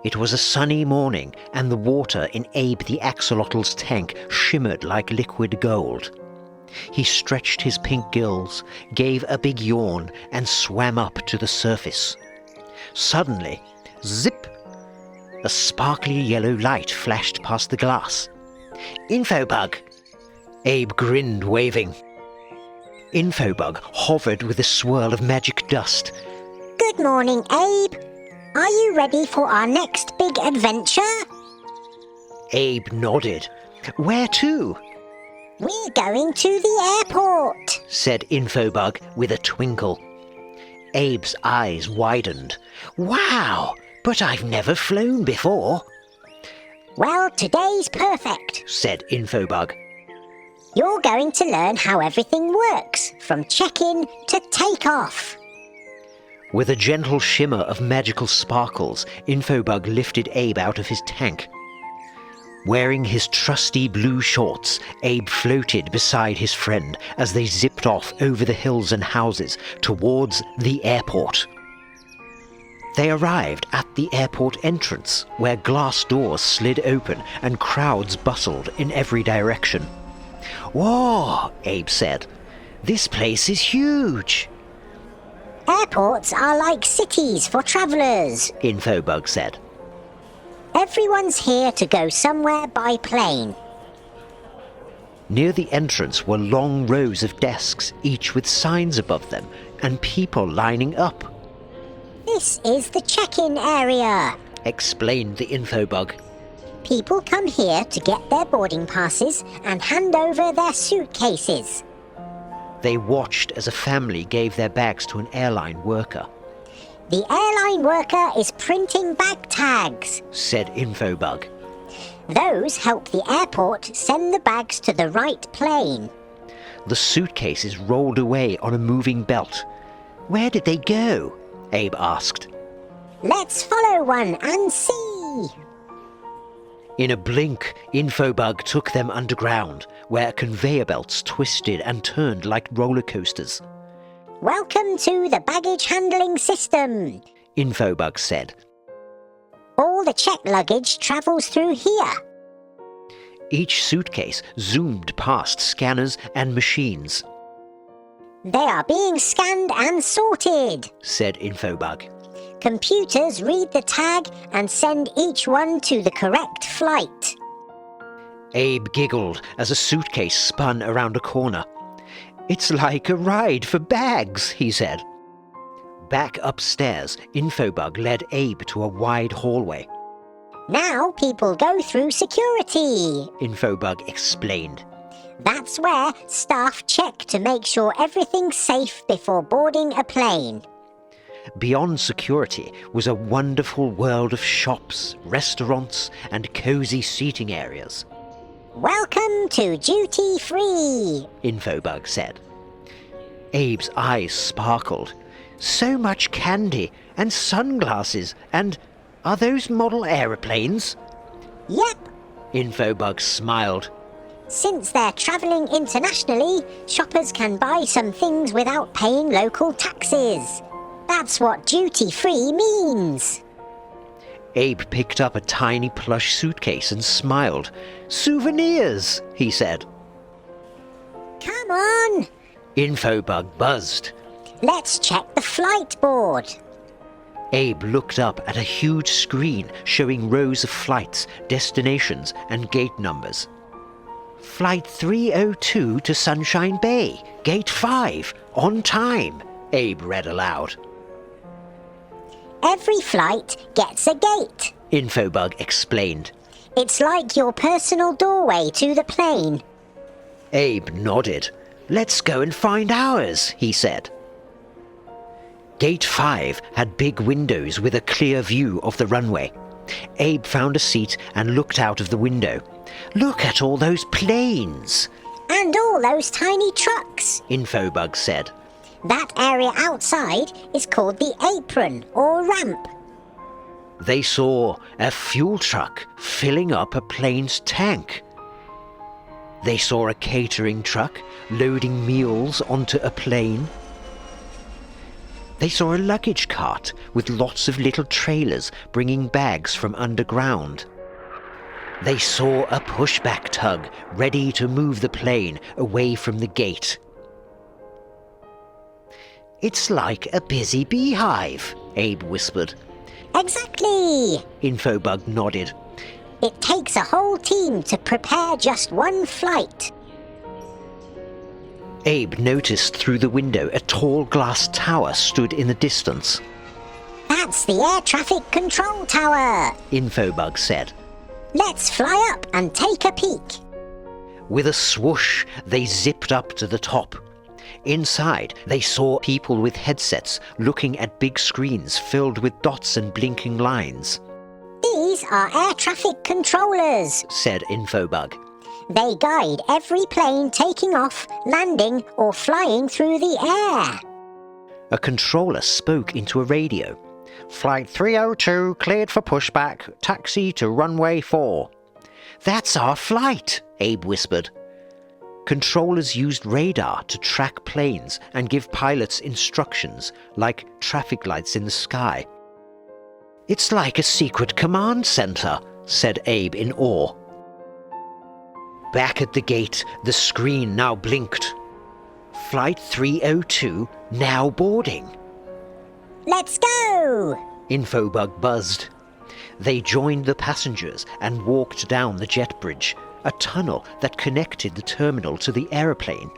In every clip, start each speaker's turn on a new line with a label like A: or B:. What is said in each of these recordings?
A: It was a sunny morning, and the water in Abe the Axolotl's tank shimmered like liquid gold. He stretched his pink gills, gave a big yawn, and swam up to the surface. Suddenly, zip! A sparkly yellow light flashed past the glass. "Infobug!" Abe grinned, waving. Infobug hovered with a swirl of magic dust.
B: Good morning, Abe. Are you ready for our next big adventure?
A: Abe nodded. "Where to?"
B: We're going to the airport,
A: said Infobug with a twinkle. Abe's eyes widened. "Wow! But I've never flown before."
B: Well, today's perfect,
A: said Infobug.
B: You're going to learn how everything works, from check-in to take-off.
A: With a gentle shimmer of magical sparkles, Infobug lifted Abe out of his tank. Wearing his trusty blue shorts, Abe floated beside his friend as they zipped off over the hills and houses towards the airport. They arrived at the airport entrance, where glass doors slid open and crowds bustled in every direction. "Whoa!" Abe said. "This place is huge."
B: Airports are like cities for travellers,
A: Infobug said.
B: Everyone's here to go somewhere by plane.
A: Near the entrance were long rows of desks, each with signs above them, and people lining up.
B: This is the check-in area,
A: explained the Infobug.
B: People come here to get their boarding passes and hand over their suitcases.
A: They watched as a family gave their bags to an airline worker.
B: The airline worker is printing bag tags,
A: said Infobug.
B: Those help the airport send the bags to the right plane.
A: The suitcases rolled away on a moving belt. "Where did they go?" Abe asked.
B: Let's follow one and see.
A: In a blink, Infobug took them underground, where conveyor belts twisted and turned like roller coasters.
B: Welcome to the baggage handling system,
A: Infobug said.
B: All the checked luggage travels through here.
A: Each suitcase zoomed past scanners and machines.
B: They are being scanned and sorted,
A: said Infobug.
B: Computers read the tag and send each one to the correct flight.
A: Abe giggled as a suitcase spun around a corner. "It's like a ride for bags," he said. Back upstairs, Infobug led Abe to a wide hallway.
B: Now people go through security,
A: Infobug explained.
B: That's where staff check to make sure everything's safe before boarding a plane.
A: Beyond security was a wonderful world of shops, restaurants, and cozy seating areas.
B: Welcome to Duty Free,
A: Infobug said. Abe's eyes sparkled. So much candy and sunglasses and... Are those model aeroplanes?
B: Yep,
A: Infobug smiled.
B: Since they're travelling internationally, shoppers can buy some things without paying local taxes. That's what duty-free means.
A: Abe picked up a tiny plush suitcase and smiled. "Souvenirs," he said.
B: Come on!
A: Infobug buzzed.
B: Let's check the flight board.
A: Abe looked up at a huge screen showing rows of flights, destinations, and gate numbers. "Flight 302 to Sunshine Bay, Gate 5, on time," Abe read aloud.
B: Every flight gets a gate,
A: Infobug explained.
B: It's like your personal doorway to the plane.
A: Abe nodded. "Let's go and find ours," he said. Gate 5 had big windows with a clear view of the runway. Abe found a seat and looked out of the window. "Look at all those planes!"
B: And all those tiny trucks,
A: Infobug said.
B: That area outside is called the apron or ramp.
A: They saw a fuel truck filling up a plane's tank. They saw a catering truck loading meals onto a plane. They saw a luggage cart with lots of little trailers bringing bags from underground. They saw a pushback tug ready to move the plane away from the gate. "It's like a busy beehive," Abe whispered.
B: Exactly!
A: Infobug nodded.
B: It takes a whole team to prepare just one flight.
A: Abe noticed through the window a tall glass tower stood in the distance.
B: That's the air traffic control tower.
A: Infobug said.
B: Let's fly up and take a peek.
A: With a swoosh, they zipped up to the top. Inside, they saw people with headsets looking at big screens filled with dots and blinking lines.
B: These are air traffic controllers,
A: said Infobug.
B: They guide every plane taking off, landing, or flying through the air.
A: A controller spoke into a radio. "Flight 302 cleared for pushback. Taxi to runway 4. "That's our flight," Abe whispered. Controllers used radar to track planes and give pilots instructions, like traffic lights in the sky. "It's like a secret command center," said Abe in awe. Back at the gate, the screen now blinked. "Flight 302 now boarding."
B: Let's go!
A: Infobug buzzed. They joined the passengers and walked down the jet bridge, a tunnel that connected the terminal to the aeroplane.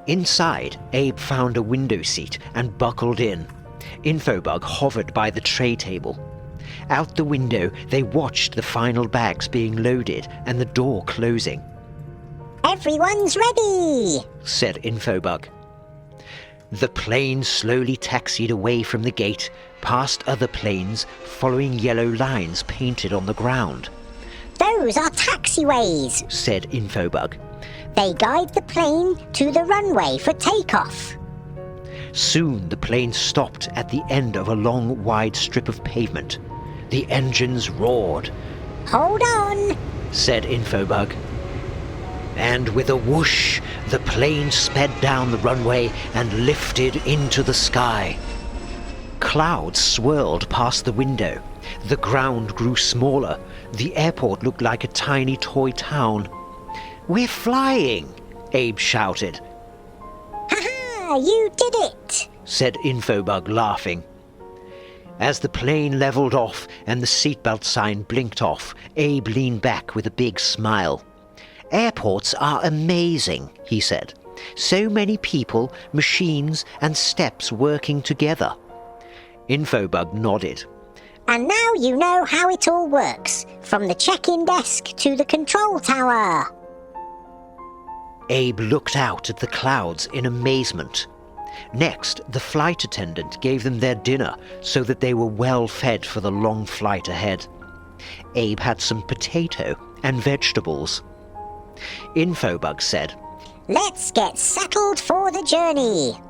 A: Inside, Abe found a window seat and buckled in. Infobug hovered by the tray table. Out the window, they watched the final bags being loaded and the door closing.
B: Everyone's ready,
A: said Infobug. The plane slowly taxied away from the gate, past other planes, following yellow lines painted on the ground.
B: Those are taxiways,
A: said Infobug.
B: They guide the plane to the runway for takeoff.
A: Soon the plane stopped at the end of a long, wide strip of pavement. The engines roared.
B: Hold on,
A: said Infobug. And with a whoosh, the plane sped down the runway and lifted into the sky. Clouds swirled past the window. The ground grew smaller. The airport looked like a tiny toy town. "We're flying!" Abe shouted.
B: Ha-ha! You did it!
A: said Infobug, laughing. As the plane leveled off and the seatbelt sign blinked off, Abe leaned back with a big smile. "Airports are amazing," he said. "So many people, machines, and steps working together." Infobug nodded.
B: And now you know how it all works, from the check-in desk to the control tower.
A: Abe looked out at the clouds in amazement. Next, the flight attendant gave them their dinner so that they were well fed for the long flight ahead. Abe had some potato and vegetables. Infobug said,
B: Let's get settled for the journey.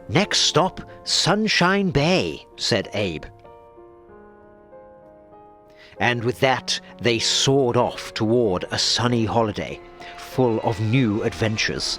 A: "Next stop, Sunshine Bay," said Abe. And with that, they soared off toward a sunny holiday, full of new adventures.